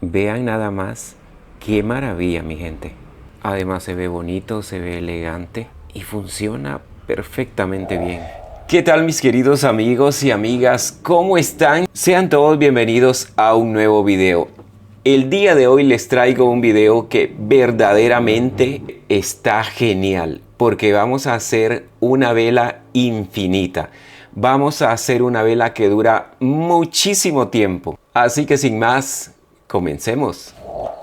Vean nada más, qué maravilla, mi gente. Además se ve bonito, se ve elegante y funciona perfectamente bien. ¿Qué tal, mis queridos amigos y amigas? ¿Cómo están? Sean todos bienvenidos a un nuevo video. El día de hoy les traigo un video que verdaderamente está genial, porque vamos a hacer una vela infinita. Vamos a hacer una vela que dura muchísimo tiempo. Así que sin más, comencemos.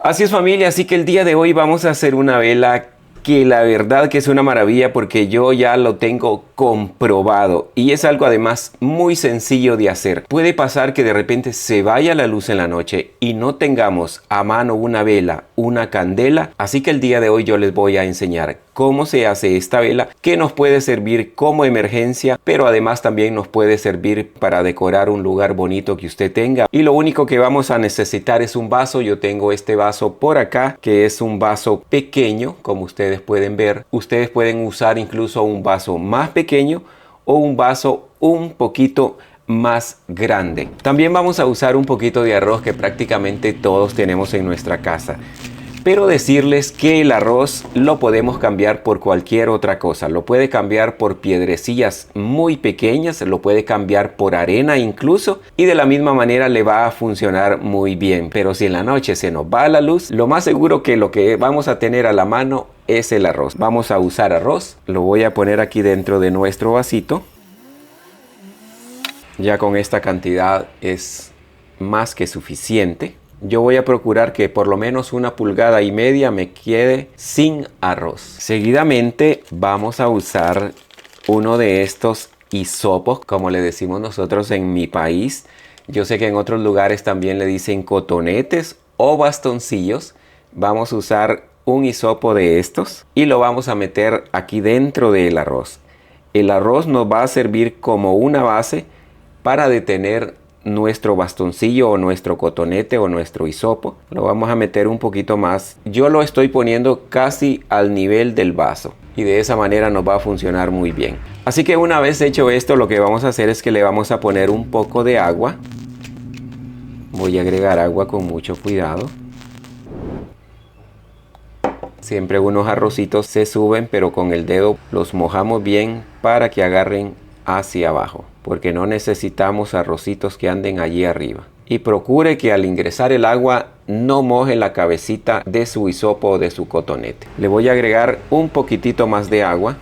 Así es, familia, así que el día de hoy vamos a hacer una vela que la verdad que es una maravilla, porque yo ya lo tengo comprobado y es algo además muy sencillo de hacer. Puede pasar que de repente se vaya la luz en la noche y no tengamos a mano una vela, una candela, así que el día de hoy yo les voy a enseñar cómo se hace esta vela, que nos puede servir como emergencia, pero además también nos puede servir para decorar un lugar bonito que usted tenga. Y lo único que vamos a necesitar es un vaso. Yo tengo este vaso por acá, que es un vaso pequeño, como ustedes pueden ver. Ustedes pueden usar incluso un vaso más pequeño o un vaso un poquito más grande. También vamos a usar un poquito de arroz que prácticamente todos tenemos en nuestra casa. Pero decirles que el arroz lo podemos cambiar por cualquier otra cosa. Lo puede cambiar por piedrecillas muy pequeñas, lo puede cambiar por arena incluso, y de la misma manera le va a funcionar muy bien. Pero si en la noche se nos va la luz, lo más seguro que lo que vamos a tener a la mano es el arroz. Vamos a usar arroz. Lo voy a poner aquí dentro de nuestro vasito. Ya con esta cantidad es más que suficiente. Yo voy a procurar que por lo menos 1,5 pulgadas me quede sin arroz. Seguidamente vamos a usar uno de estos hisopos, como le decimos nosotros en mi país. Yo sé que en otros lugares también le dicen cotonetes o bastoncillos. Vamos a usar un hisopo de estos y lo vamos a meter aquí dentro del arroz. El arroz nos va a servir como una base para detener nuestro bastoncillo o nuestro cotonete o nuestro hisopo. Lo vamos a meter un poquito más. Yo lo estoy poniendo casi al nivel del vaso y de esa manera nos va a funcionar muy bien. Así que una vez hecho esto, lo que vamos a hacer es que le vamos a poner un poco de agua. Voy a agregar agua con mucho cuidado. Siempre unos arrocitos se suben, pero con el dedo los mojamos bien para que agarren hacia abajo, porque no necesitamos arrocitos que anden allí arriba. Y procure que al ingresar el agua no moje la cabecita de su hisopo o de su cotonete. Le voy a agregar un poquitito más de agua.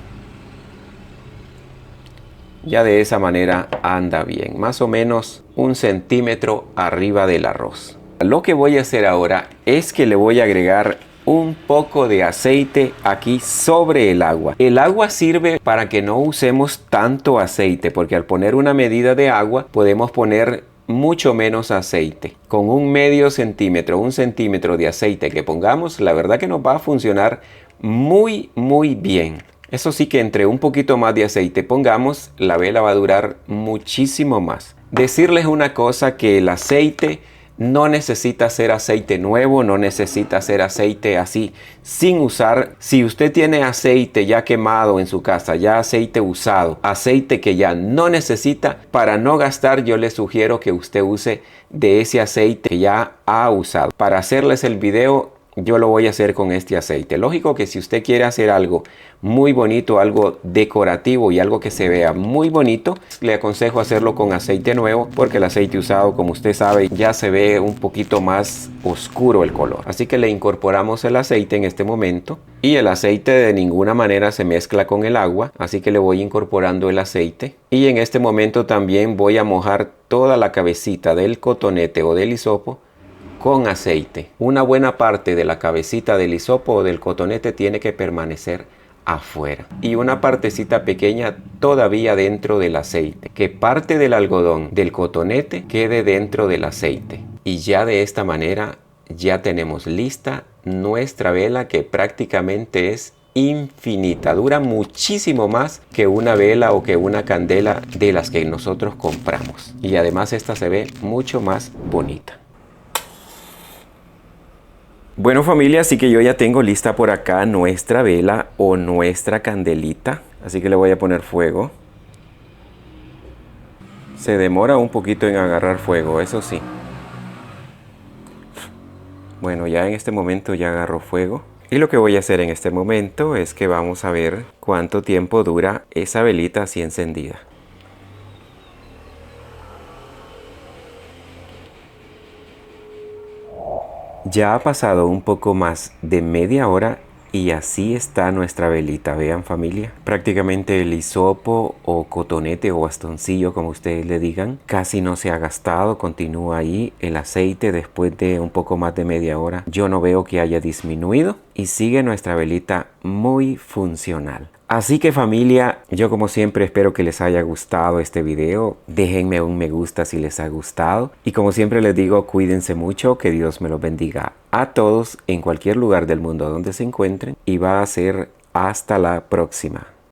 Ya de esa manera anda bien, más o menos 1 centímetro arriba del arroz. Lo que voy a hacer ahora es que le voy a agregar un poco de aceite aquí sobre el agua. El agua sirve para que no usemos tanto aceite, porque al poner una medida de agua podemos poner mucho menos aceite. Con 1/2 centímetro, 1 centímetro de aceite que pongamos, la verdad que nos va a funcionar muy bien. Eso sí, que entre un poquito más de aceite pongamos, la vela va a durar muchísimo más. Decirles una cosa, que el aceite no necesita ser aceite nuevo, no necesita ser aceite así sin usar. Si usted tiene aceite ya quemado en su casa, ya aceite usado, aceite que ya no necesita, para no gastar, yo le sugiero que usted use de ese aceite que ya ha usado. Para hacerles el video, yo lo voy a hacer con este aceite. Lógico que si usted quiere hacer algo muy bonito, algo decorativo y algo que se vea muy bonito, le aconsejo hacerlo con aceite nuevo, porque el aceite usado, como usted sabe, ya se ve un poquito más oscuro el color. Así que le incorporamos el aceite en este momento, y el aceite de ninguna manera se mezcla con el agua, así que le voy incorporando el aceite. Y en este momento también voy a mojar toda la cabecita del cotonete o del hisopo con aceite. Una buena parte de la cabecita del hisopo o del cotonete tiene que permanecer afuera, y una partecita pequeña todavía dentro del aceite. Que parte del algodón del cotonete quede dentro del aceite. Y ya de esta manera ya tenemos lista nuestra vela, que prácticamente es infinita. Dura muchísimo más que una vela o que una candela de las que nosotros compramos. Y además esta se ve mucho más bonita. Bueno, familia, así que yo ya tengo lista por acá nuestra vela o nuestra candelita. Así que le voy a poner fuego. Se demora un poquito en agarrar fuego, eso sí. Bueno, ya en este momento ya agarró fuego. Y lo que voy a hacer en este momento es que vamos a ver cuánto tiempo dura esa velita así encendida. Ya ha pasado un poco más de media hora y así está nuestra velita. Vean, familia, prácticamente el hisopo o cotonete o bastoncillo, como ustedes le digan, casi no se ha gastado. Continúa ahí el aceite después de un poco más de media hora. Yo no veo que haya disminuido y sigue nuestra velita muy funcional. Así que, familia, yo como siempre espero que les haya gustado este video. Déjenme un me gusta si les ha gustado. Y como siempre les digo, cuídense mucho, que Dios me los bendiga a todos en cualquier lugar del mundo donde se encuentren. Y va a ser hasta la próxima.